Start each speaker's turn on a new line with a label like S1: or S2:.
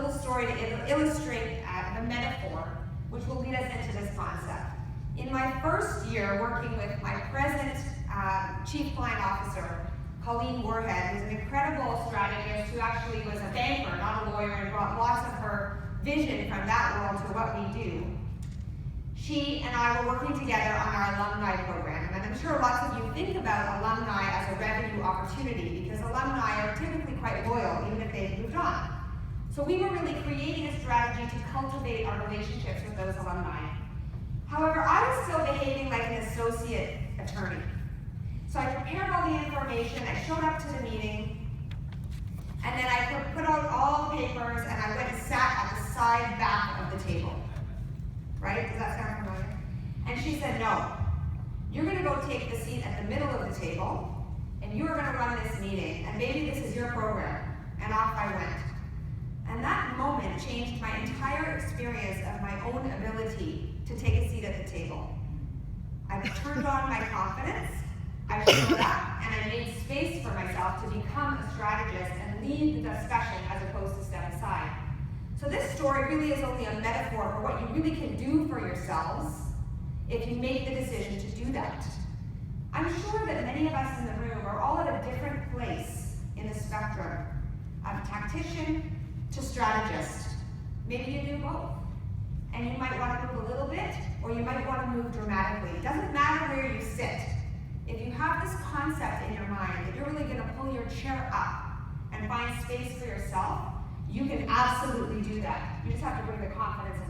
S1: little story to illustrate the metaphor, which will lead us into this concept. In my first year working with my present Chief Client Officer, Colleen Warhead, who's an incredible strategist who actually was a banker, not a lawyer, and brought lots of her vision from that world to what we do. She and I were working together on our alumni program, and I'm sure lots of you think about alumni as a revenue opportunity because alumni are typically quite loyal, even if they've moved on. So we were really creating a strategy to cultivate our relationships with those alumni. However, I was still behaving like an associate attorney. So I prepared all the information, I showed up to the meeting, and then I put out all the papers, and I went and sat at the side back of the table. Right? Does that sound familiar? And she said, no, you're gonna go take the seat at the middle of the table, and you are gonna run this meeting, and maybe this is your program. And off I went. And that moment changed my entire experience of my own ability to take a seat at the table. I turned on my confidence, I showed up, and I made space for myself to become a strategist and lead the discussion as opposed to step aside. So this story really is only a metaphor for what you really can do for yourselves if you make the decision to do that. I'm sure that many of us in the room are all at a different place in the spectrum of tactician to strategist. Maybe you do both. And you might want to move a little bit, or you might want to move dramatically. It doesn't matter where you sit. If you have this concept in your mind that you're really going to pull your chair up and find space for yourself, you can absolutely do that. You just have to bring the confidence